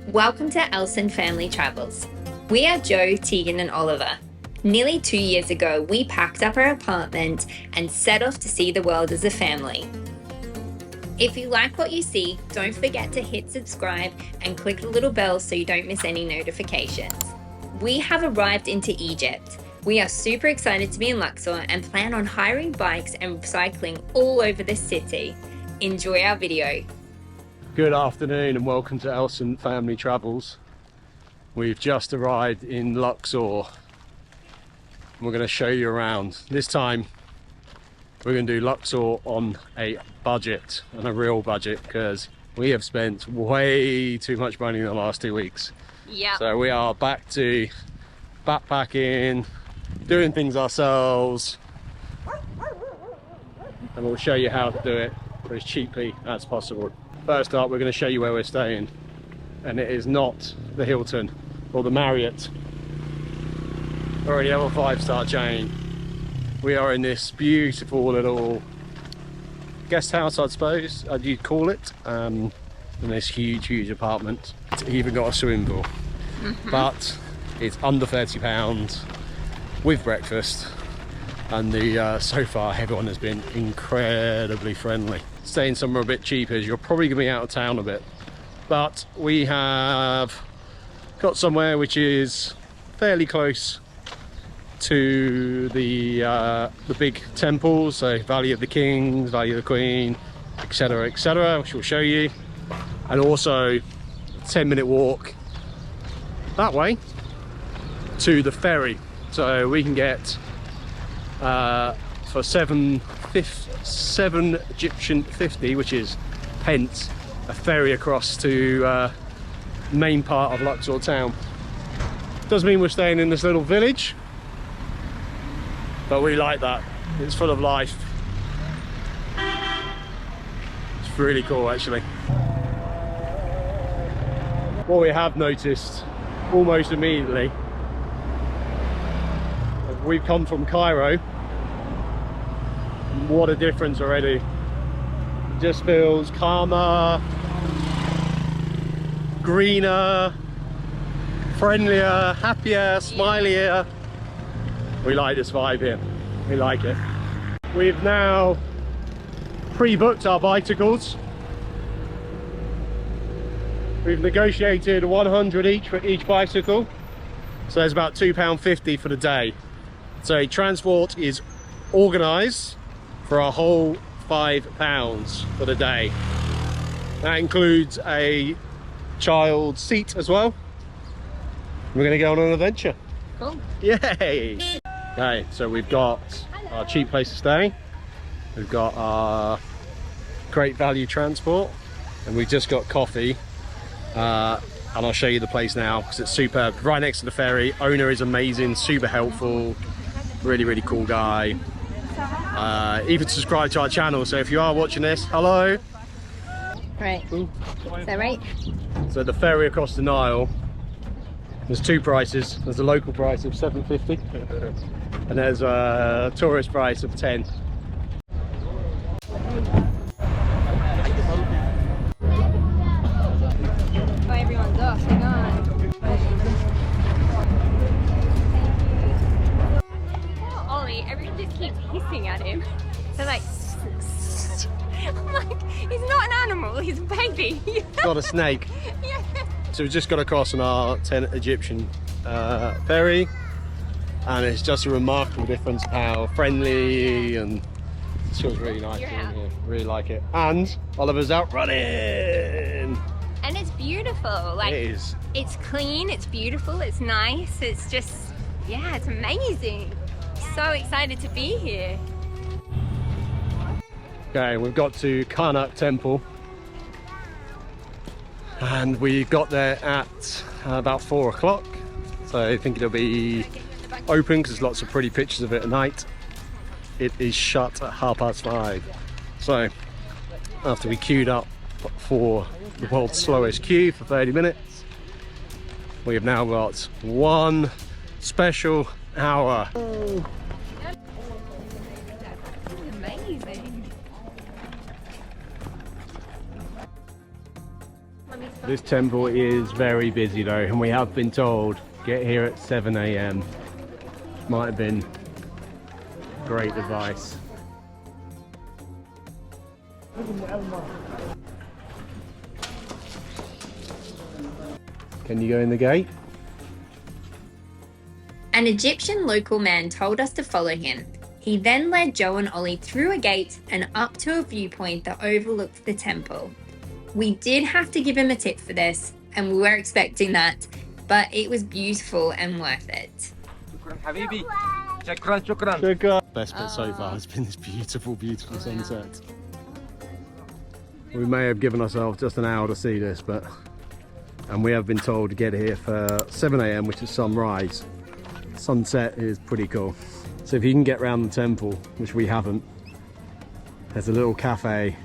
Welcome to Elson Family Travels. We are Joe, Tegan and Oliver. Nearly 2 years ago, we packed up our apartment and set off to see the world as a family. If you like what you see, don't forget to hit subscribe and click the little bell so you don't miss any notifications. We have arrived into Egypt. We are super excited to be in Luxor and plan on hiring bikes and cycling all over the city. Enjoy our video. Good afternoon and welcome to Elson Family Travels. We've just arrived in Luxor. We're going to show you around. This time we're going to do Luxor on a budget, on a real budget, because we have spent way too much money in the last 2 weeks. Yeah. So we are back to backpacking, doing things ourselves, and we'll show you how to do it for as cheaply as possible. First up, we're going to show you where we're staying, and it is not the Hilton or the Marriott or any other five-star chain. We are in this beautiful little guest house, I suppose you'd call it, in this huge apartment. It's even got a swimming pool, but it's under £30 with breakfast, and so far everyone has been incredibly friendly. Staying somewhere a bit cheaper, you're probably going to be out of town a bit, but we have got somewhere which is fairly close to the big temples, so Valley of the Kings, Valley of the Queen, etc, which we'll show you, and also a 10-minute walk that way to the ferry. So we can get for 7 Egyptian 50, which is pence, a ferry across to main part of Luxor town. Does mean we're staying in this little village, but we like that. It's full of life. It's really cool, actually. What we have noticed almost immediately, we've come from Cairo. What a difference already. It just feels calmer, greener, friendlier, happier, smilier. We like this vibe here. We like it. We've now pre-booked our bicycles. We've negotiated 100 each for each bicycle. So there's about £2.50 for the day. So transport is organised for a whole £5 for the day. That includes a child seat as well. We're going to go on an adventure. Cool. Yay! Okay, so we've got our cheap place to stay. We've got our great value transport, and we've just got coffee. And I'll show you the place now because it's superb. Right next to the ferry. Owner is amazing, super helpful, really cool guy. Even subscribe to our channel, so if you are watching this, hello. Right. Is that right? So the ferry across the Nile, there's two prices. There's a local price of £7.50 and there's a tourist price of £10. Oh, everyone's off. Hang on. Oh, Ollie, everyone just keeps hissing at him. They're like, I'm like, he's not an animal, he's a baby. Got a snake. Yeah. So we've just got across on our 10 Egyptian ferry, and it's just a remarkable difference of how friendly, and it feels really nice. Yeah. Really like it. And Oliver's out running. And it's beautiful. Like, it is. It's clean, it's beautiful, it's nice, it's just, yeah, it's amazing. So excited to be here. Okay, we've got to Karnak Temple, and we got there at about 4 o'clock, so I think it'll be open because there's lots of pretty pictures of it at night. It is shut at 5:30. So after we queued up for the world's slowest queue for 30 minutes, we have now got one special hour. Amazing. Let me This temple is very busy though, and we have been told get here at 7 AM. Might have been great advice. Can you go in the gate? An Egyptian local man told us to follow him. He then led Joe and Ollie through a gate and up to a viewpoint that overlooked the temple. We did have to give him a tip for this, and we were expecting that, but it was beautiful and worth it. Best bit so far has been this beautiful, beautiful sunset. We may have given ourselves just an hour to see this, and we have been told to get here for 7 AM, which is sunrise. Sunset is pretty cool. So if you can get around the temple, which we haven't, there's a little cafe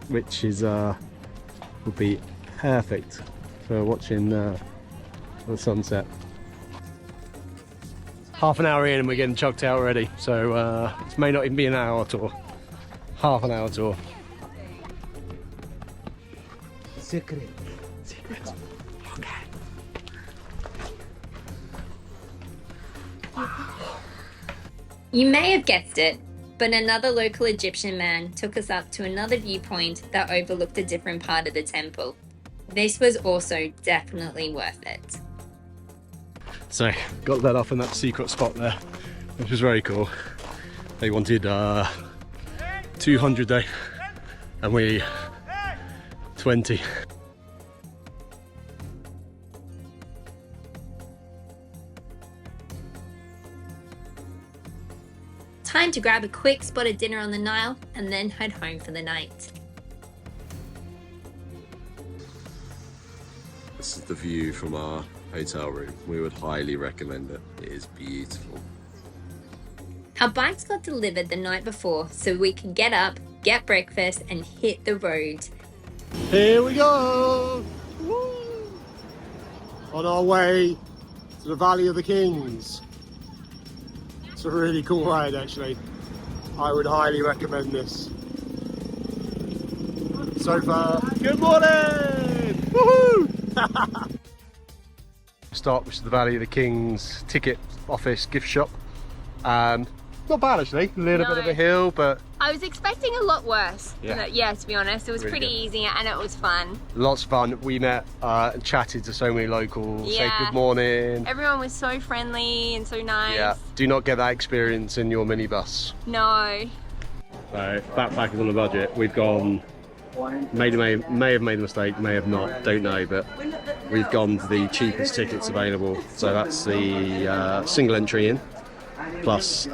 which is would be perfect for watching the sunset. Half an hour in and we're getting chucked out already, so this may not even be an hour tour. Half an hour tour. Secret. Okay. You may have guessed it, but another local Egyptian man took us up to another viewpoint that overlooked a different part of the temple. This was also definitely worth it. So, got let off in that secret spot there, which was very cool. They wanted 200 day, and we 20. Time to grab a quick spot of dinner on the Nile and then head home for the night. This is the view from our hotel room. We would highly recommend it. It is beautiful. Our bikes got delivered the night before so we could get up, get breakfast and hit the road. Here we go! Woo! On our way to the Valley of the Kings. It's a really cool ride actually. I would highly recommend this. So far, good morning! Woohoo! Stop, which is the Valley of the Kings ticket office gift shop. Not bad actually, a little bit of a hill, but I was expecting a lot worse. Yeah. To be honest, it was Really pretty good. easy and it was fun. lots of fun. We met and chatted to so many locals, said Yeah. good morning. Everyone was so friendly and so nice. Yeah, do not get that experience in your minibus. No. So, backpacking on a budget, we've gone, may have made a mistake, may have not, don't know, but we've gone to the cheapest tickets available. So that's the single entry in, plus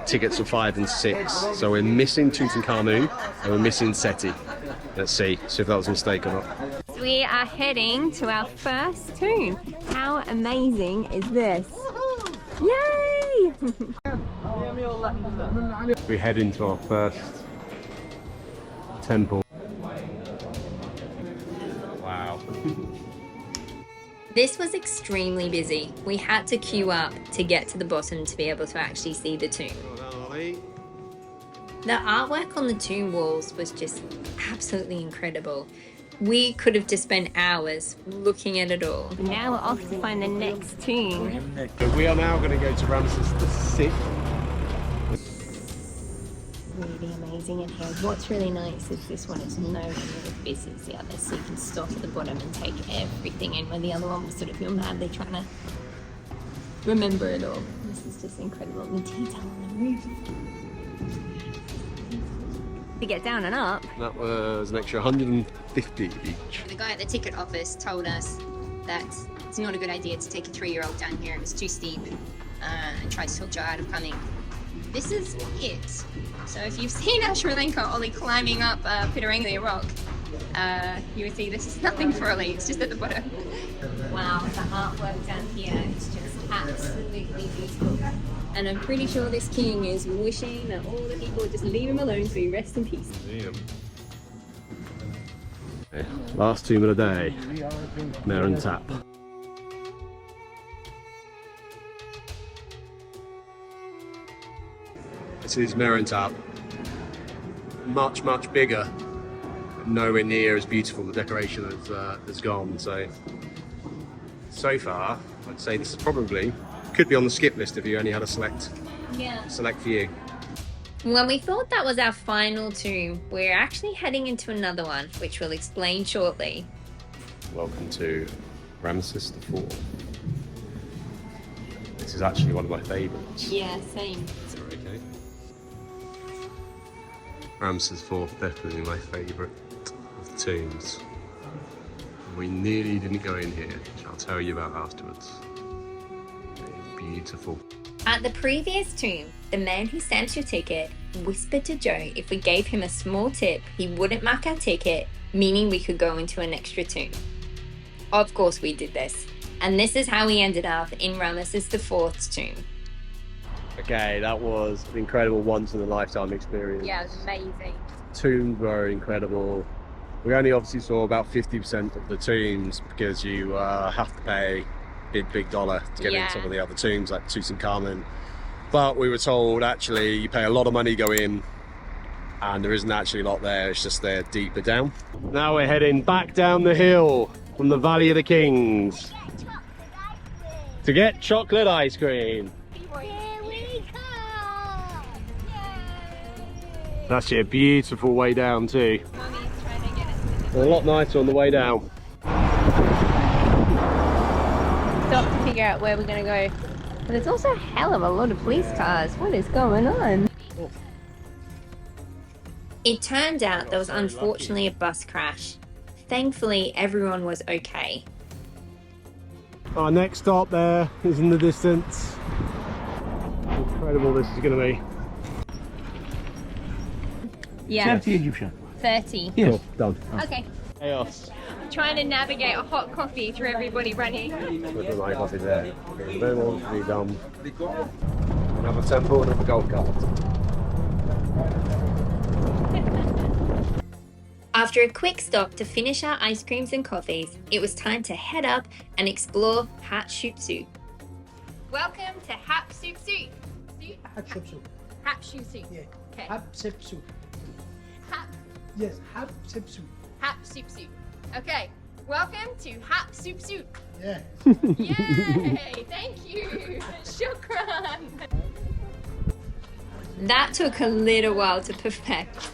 tickets for 5 and 6. So we're missing Tutankhamun and we're missing Seti. Let's see if that was a mistake or not. We are heading to our first tomb. How amazing is this? Yay! We head into our first temple. Wow. This was extremely busy. We had to queue up to get to the bottom to be able to actually see the tomb. The artwork on the tomb walls was just absolutely incredible. We could have just spent hours looking at it all. Now we're off to find the next tomb. So we are now going to go to Ramses VI. Really amazing in here. What's really nice is this one is nowhere near as busy as the other, so you can stop at the bottom and take everything in, where the other one was sort of you're madly trying to remember it all. This is just incredible. The detail on the roof. To get down and up. That was an extra 150 each. The guy at the ticket office told us that it's not a good idea to take a 3-year-old down here. It was too steep, and tried to talk Joe out of coming. This is it. So if you've seen Ashralenka Ollie climbing up Pitaranglia Rock, you would see this is nothing for Ollie. It's just at the bottom. Wow, the artwork down here is just absolutely beautiful. And I'm pretty sure this king is wishing that all the people would just leave him alone so he rests in peace. Last tomb of the day, Tap. This is Tap. Much, much bigger nowhere near as beautiful. The decoration has gone. So far, I'd say this is probably could be on the skip list if you only had a select few. When we thought that was our final tomb, we're actually heading into another one, which we'll explain shortly. Welcome to Ramses IV. This is actually one of my favourites. Yeah, same. Okay. Ramses IV, definitely my favourite of the tombs. We nearly didn't go in here, which I'll tell you about afterwards. It's beautiful. At the previous tomb, the man who stamped your ticket whispered to Joe if we gave him a small tip, he wouldn't mark our ticket, meaning we could go into an extra tomb. Of course we did this, and this is how we ended up in Ramses IV's tomb. Okay, that was an incredible once-in-a-lifetime experience. Yeah, it was amazing. Tombs were incredible. We only obviously saw about 50% of the tombs because you have to pay big dollar to get in some of the other tombs like Tutankhamun. But we were told actually you pay a lot of money to go in and there isn't actually a lot there, it's just they're deeper down. Now we're heading back down the hill from the Valley of the Kings to get chocolate ice cream. Here we come! That's a beautiful way down too. Mummy's trying to get us to A lot nicer on the way down. stop to figure out where we're gonna go. But there's also a hell of a lot of police cars. What is going on? It turned out there was unfortunately a bus crash. Thankfully, everyone was okay. Our next stop there is in the distance. Incredible this is going to be. Yeah. 30 Egyptian. 30. Yes. Cool, done. Okay. Chaos. Trying to navigate a hot coffee through everybody running. With my coffee there. No more to be done. Another temple, another golf cart. After a quick stop to finish our ice creams and coffees, it was time to head up and explore Hatshepsut. Welcome to Hatshepsut. Hatshepsut. Hatshepsut. Yeah. Okay. Hatshepsut. Hap- Yes, Hatshepsut. Hatshepsut. Okay. Welcome to Hatshepsut. Yeah. Yay! Thank you. Shukran. That took a little while to perfect.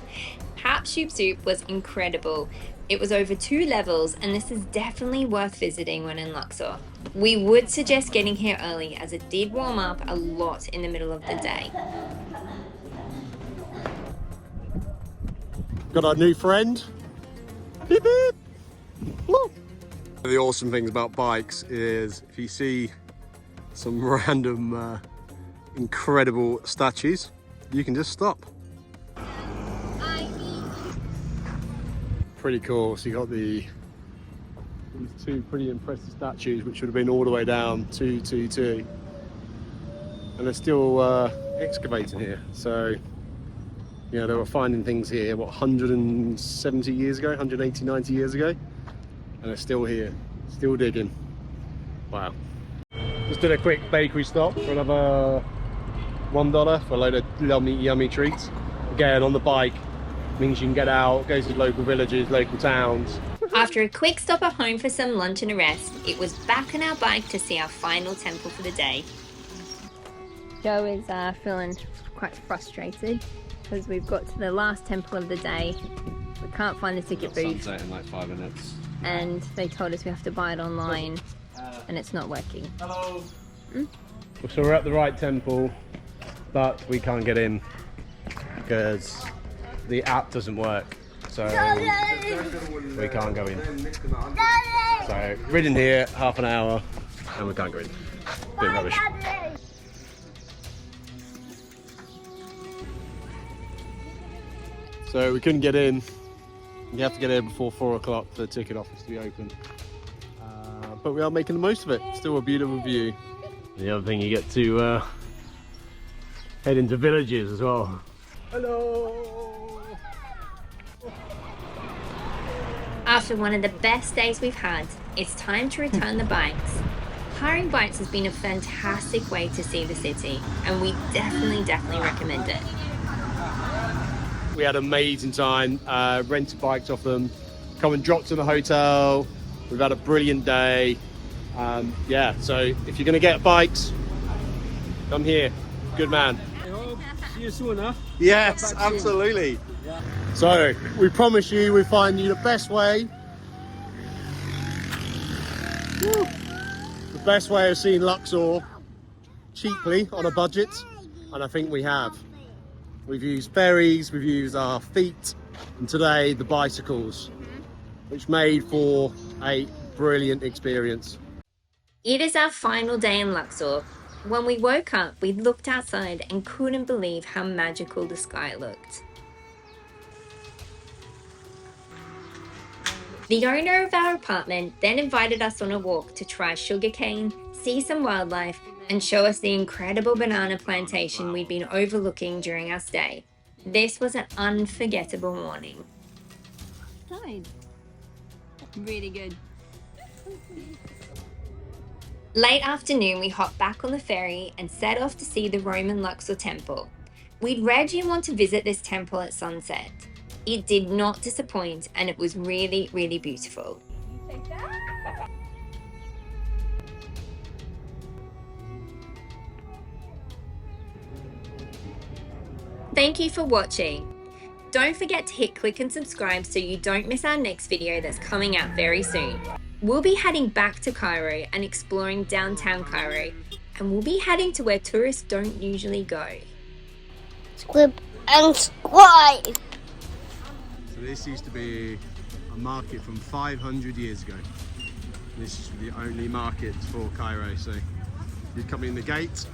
Hatshepsut was incredible. It was over 2 levels and this is definitely worth visiting when in Luxor. We would suggest getting here early as it did warm up a lot in the middle of the day. Got our new friend. Beep, beep. Woo. The awesome things about bikes is if you see some random incredible statues, you can just stop. Pretty cool. So you got these 2 pretty impressive statues which would have been all the way down 222 and they're still excavating here. So you know, they were finding things here, what, 170 years ago, 180, 90 years ago, and they're still here, still digging. Wow. Just did a quick bakery stop for another $1 for a load of yummy treats. Again, on the bike, means you can get out, go to local villages, local towns. After a quick stop at home for some lunch and a rest, it was back on our bike to see our final temple for the day. Joe is feeling quite frustrated because we've got to the last temple of the day. We can't find the ticket booth. Sunset in like 5 minutes. And they told us we have to buy it online and it's not working. Hello. So we're at the right temple, but we can't get in because the app doesn't work. So we can't go in. So ridden here half an hour and we can't go in. Bit rubbish. So we couldn't get in. You have to get here before 4 o'clock for the ticket office to be open. But we are making the most of it. Still a beautiful view. The other thing, you get to head into villages as well. Hello! After one of the best days we've had, it's time to return the bikes. Hiring bikes has been a fantastic way to see the city, and we definitely recommend it. We had an amazing time, rented bikes off them, come and dropped to the hotel. We've had a brilliant day. Yeah, so if you're gonna get bikes, come here. Good man. I hope see you soon, huh? Yes, absolutely. So we promise you we'll find you the best way. Woo. The best way of seeing Luxor cheaply on a budget, and I think we have. We've used ferries, we've used our feet, and today the bicycles, which made for a brilliant experience. It is our final day in Luxor. When we woke up, we looked outside and couldn't believe how magical the sky looked. The owner of our apartment then invited us on a walk to try sugarcane, see some wildlife, and show us the incredible banana plantation we'd been overlooking during our stay. This was an unforgettable morning. Really good. Late afternoon, we hopped back on the ferry and set off to see the Roman Luxor Temple. We'd read you want to visit this temple at sunset. It did not disappoint, and it was really, really beautiful. Thank you for watching. Don't forget to hit click and subscribe so you don't miss our next video that's coming out very soon. We'll be heading back to Cairo and exploring downtown Cairo, and we'll be heading to where tourists don't usually go. Squib and squide. So this used to be a market from 500 years ago. This is the only market for Cairo, so you come in the gate.